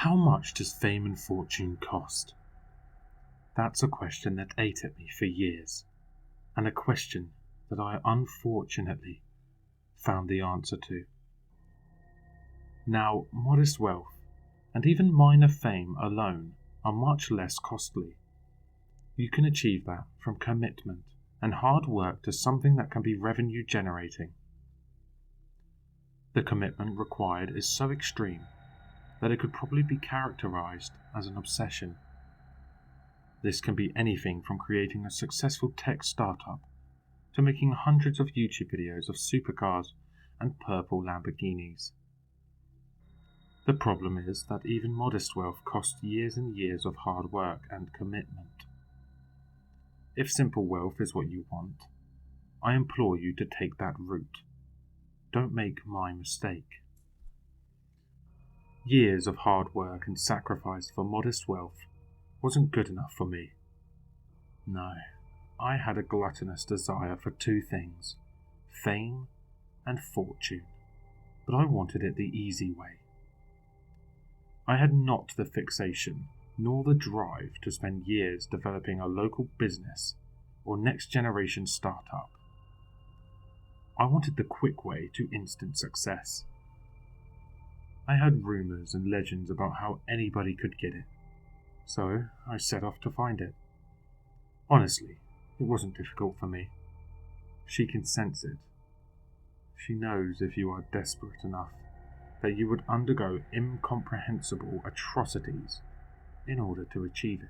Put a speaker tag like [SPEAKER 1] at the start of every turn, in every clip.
[SPEAKER 1] How much does fame and fortune cost? That's a question that ate at me for years, and a question that I unfortunately found the answer to. Now, modest wealth and even minor fame alone are much less costly. You can achieve that from commitment and hard work to something that can be revenue generating. The commitment required is so extreme that it could probably be characterized as an obsession. This can be anything from creating a successful tech startup to making hundreds of YouTube videos of supercars and purple Lamborghinis. The problem is that even modest wealth costs years and years of hard work and commitment. If simple wealth is what you want, I implore you to take that route. Don't make my mistake. Years of hard work and sacrifice for modest wealth wasn't good enough for me. No, I had a gluttonous desire for two things, fame and fortune, but I wanted it the easy way. I had not the fixation nor the drive to spend years developing a local business or next generation startup. I wanted the quick way to instant success. I heard rumors and legends about how anybody could get it, so I set off to find it. Honestly, it wasn't difficult for me. She can sense it. She knows if you are desperate enough that you would undergo incomprehensible atrocities in order to achieve it.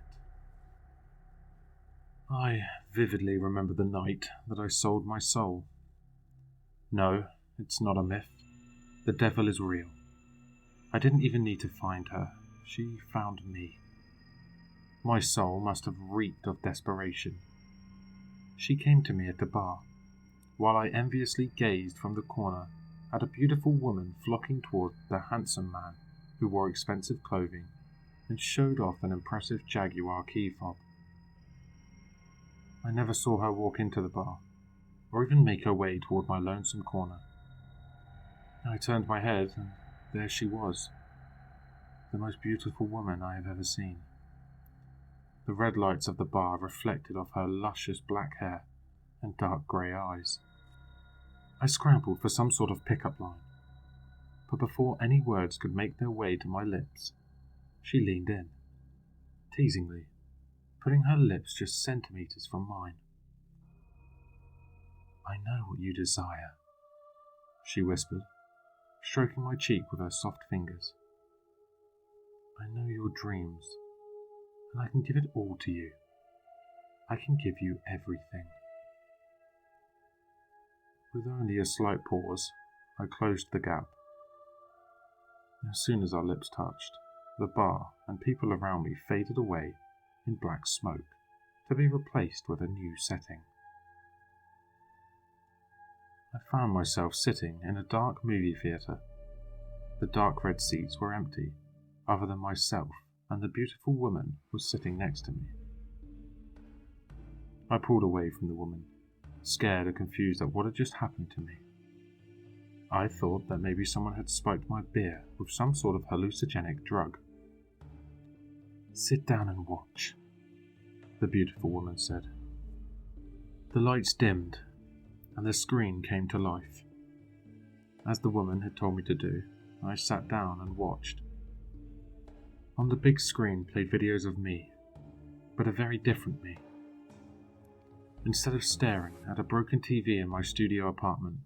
[SPEAKER 1] I vividly remember the night that I sold my soul. No, it's not a myth. The devil is real. I didn't even need to find her. She found me. My soul must have reeked of desperation. She came to me at the bar, while I enviously gazed from the corner at a beautiful woman flocking toward the handsome man who wore expensive clothing and showed off an impressive Jaguar key fob. I never saw her walk into the bar, or even make her way toward my lonesome corner. I turned my head, and there she was, the most beautiful woman I have ever seen. The red lights of the bar reflected off her luscious black hair and dark grey eyes. I scrambled for some sort of pickup line, but before any words could make their way to my lips, she leaned in, teasingly, putting her lips just centimeters from mine. "I know what you desire," she whispered, stroking my cheek with her soft fingers. "I know your dreams, and I can give it all to you. I can give you everything." With only a slight pause, I closed the gap. As soon as our lips touched, the bar and people around me faded away in black smoke, to be replaced with a new setting. I found myself sitting in a dark movie theatre. The dark red seats were empty, other than myself and the beautiful woman was sitting next to me. I pulled away from the woman, scared and confused at what had just happened to me. I thought that maybe someone had spiked my beer with some sort of hallucinogenic drug. "Sit down and watch," the beautiful woman said. The lights dimmed, and the screen came to life. As the woman had told me to do, I sat down and watched. On the big screen played videos of me, but a very different me. Instead of staring at a broken TV in my studio apartment,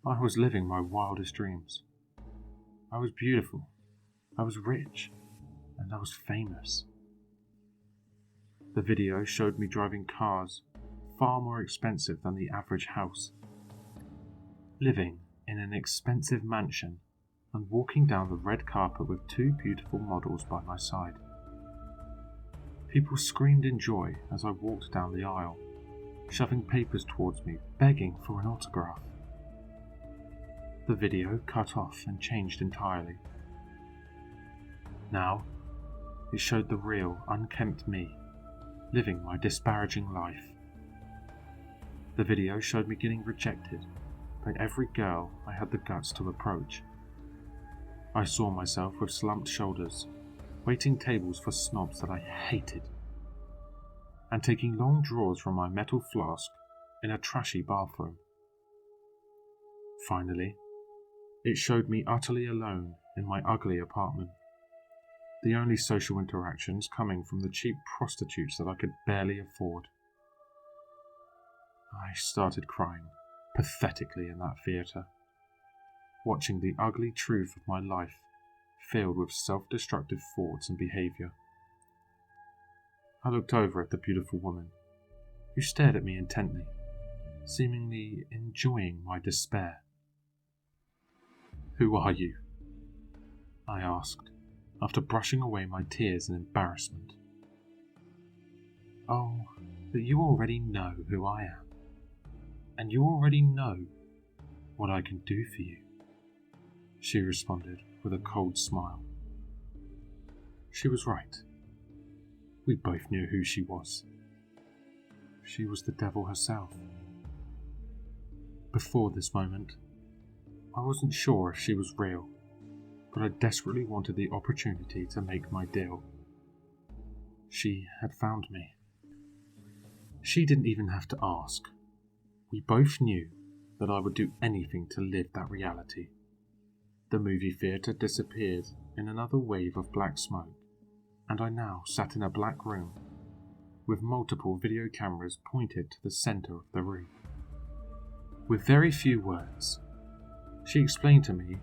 [SPEAKER 1] I was living my wildest dreams. I was beautiful, I was rich, and I was famous. The video showed me driving cars far more expensive than the average house, living in an expensive mansion and walking down the red carpet with two beautiful models by my side. People screamed in joy as I walked down the aisle, shoving papers towards me, begging for an autograph. The video cut off and changed entirely. Now, it showed the real, unkempt me, living my disparaging life. The video showed me getting rejected by every girl I had the guts to approach. I saw myself with slumped shoulders, waiting tables for snobs that I hated, and taking long draws from my metal flask in a trashy bathroom. Finally, it showed me utterly alone in my ugly apartment, the only social interactions coming from the cheap prostitutes that I could barely afford. I started crying pathetically in that theatre, watching the ugly truth of my life filled with self-destructive thoughts and behaviour. I looked over at the beautiful woman, who stared at me intently, seemingly enjoying my despair. "Who are you?" I asked, after brushing away my tears in embarrassment. "Oh, but you already know who I am, and you already know what I can do for you," she responded with a cold smile. She was right. We both knew who she was. She was the devil herself. Before this moment, I wasn't sure if she was real, but I desperately wanted the opportunity to make my deal. She had found me. She didn't even have to ask. We both knew that I would do anything to live that reality. The movie theatre disappeared in another wave of black smoke, and I now sat in a black room with multiple video cameras pointed to the centre of the room. With very few words, she explained to me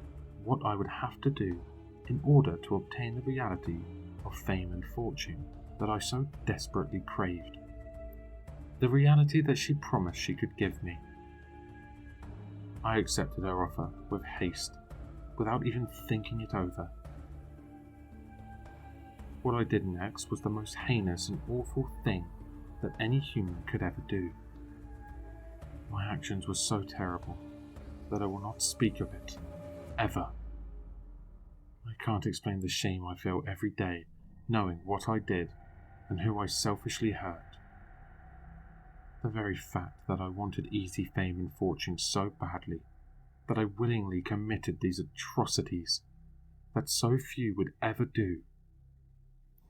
[SPEAKER 1] what I would have to do in order to obtain the reality of fame and fortune that I so desperately craved. The reality that she promised she could give me. I accepted her offer with haste, without even thinking it over. What I did next was the most heinous and awful thing that any human could ever do. My actions were so terrible that I will not speak of it, ever. I can't explain the shame I feel every day knowing what I did and who I selfishly hurt. The very fact that I wanted easy fame and fortune so badly that I willingly committed these atrocities that so few would ever do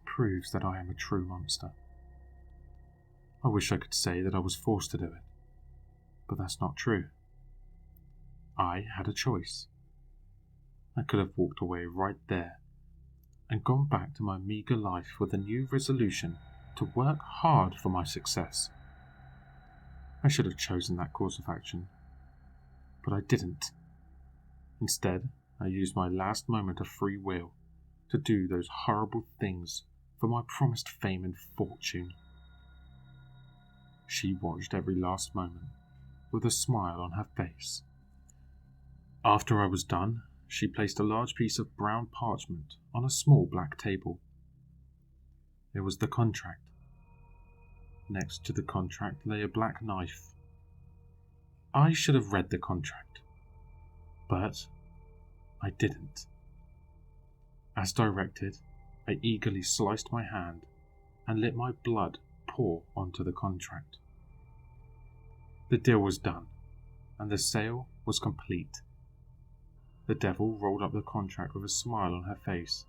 [SPEAKER 1] proves that I am a true monster. I wish I could say that I was forced to do it, but that's not true. I had a choice. I could have walked away right there and gone back to my meagre life with a new resolution to work hard for my success. I should have chosen that course of action, but I didn't. Instead, I used my last moment of free will to do those horrible things for my promised fame and fortune. She watched every last moment with a smile on her face. After I was done, she placed a large piece of brown parchment on a small black table. It was the contract. Next to the contract lay a black knife. I should have read the contract, but I didn't. As directed, I eagerly sliced my hand and let my blood pour onto the contract. The deal was done, and the sale was complete. The devil rolled up the contract with a smile on her face,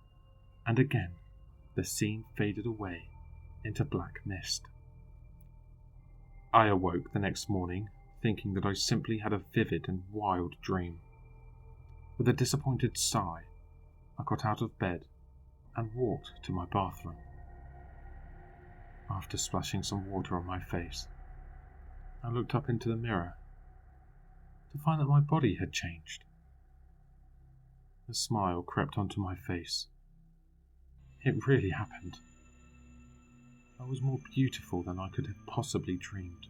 [SPEAKER 1] and again the scene faded away into black mist. I awoke the next morning thinking that I simply had a vivid and wild dream. With a disappointed sigh, I got out of bed and walked to my bathroom. After splashing some water on my face, I looked up into the mirror to find that my body had changed. A smile crept onto my face. It really happened. I was more beautiful than I could have possibly dreamed.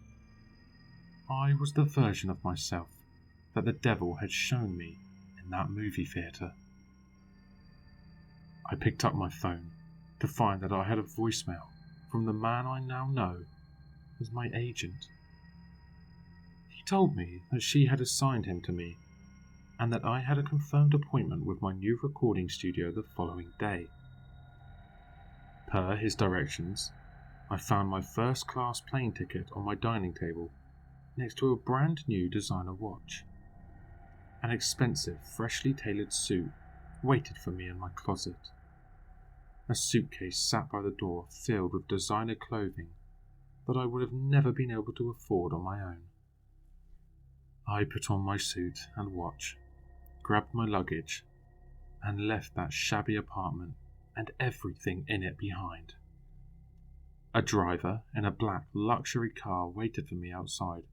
[SPEAKER 1] I was the version of myself that the devil had shown me in that movie theatre. I picked up my phone to find that I had a voicemail from the man I now know as my agent. He told me that she had assigned him to me and that I had a confirmed appointment with my new recording studio the following day. Per his directions, I found my first-class plane ticket on my dining table next to a brand new designer watch. An expensive, freshly tailored suit waited for me in my closet. A suitcase sat by the door filled with designer clothing that I would have never been able to afford on my own. I put on my suit and watch, grabbed my luggage, and left that shabby apartment and everything in it behind. A driver in a black luxury car waited for me outside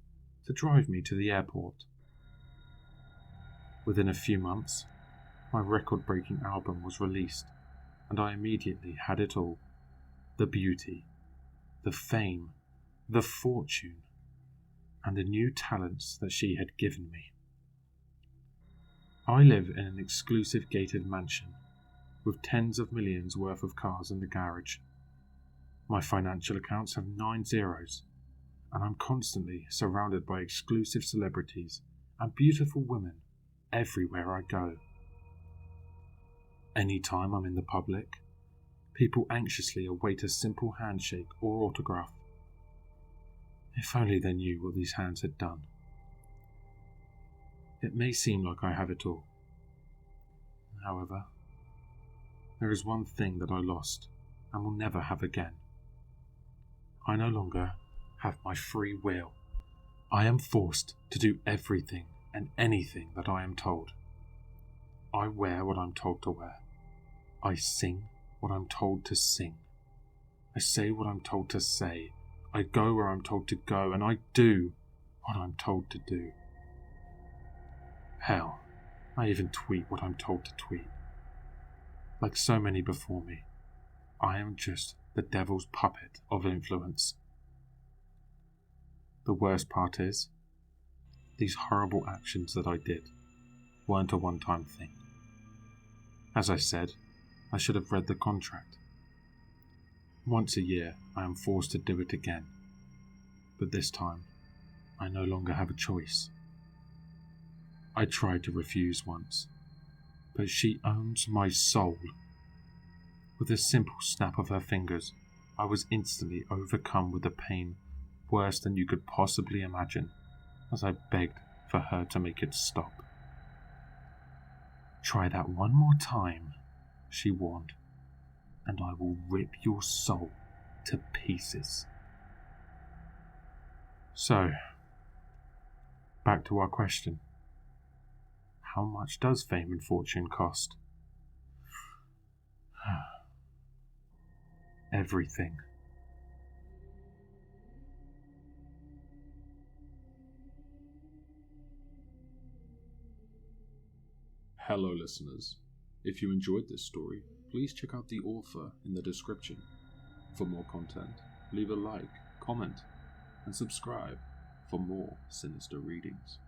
[SPEAKER 1] to drive me to the airport. Within a few months, my record-breaking album was released, and I immediately had it all: the beauty, the fame, the fortune, and the new talents that she had given me. I live in an exclusive gated mansion with tens of millions worth of cars in the garage. My financial accounts have 9 zeros, and I'm constantly surrounded by exclusive celebrities and beautiful women everywhere I go. Anytime I'm in the public, people anxiously await a simple handshake or autograph. If only they knew what these hands had done. It may seem like I have it all. However, there is one thing that I lost and will never have again. I no longer have my free will. I am forced to do everything and anything that I am told. I wear what I'm told to wear. I sing what I'm told to sing. I say what I'm told to say. I go where I'm told to go, and I do what I'm told to do. Hell, I even tweet what I'm told to tweet. Like so many before me, I am just the devil's puppet of influence. The worst part is, these horrible actions that I did weren't a one-time thing. As I said, I should have read the contract. Once a year, I am forced to do it again. But this time, I no longer have a choice. I tried to refuse once, but she owns my soul. With a simple snap of her fingers, I was instantly overcome with a pain worse than you could possibly imagine, as I begged for her to make it stop. "Try that one more time," she warned, "and I will rip your soul to pieces." So, back to our question. How much does fame and fortune cost? Everything.
[SPEAKER 2] Hello listeners, if you enjoyed this story, please check out the author in the description. For more content, leave a like, comment, and subscribe for more sinister readings.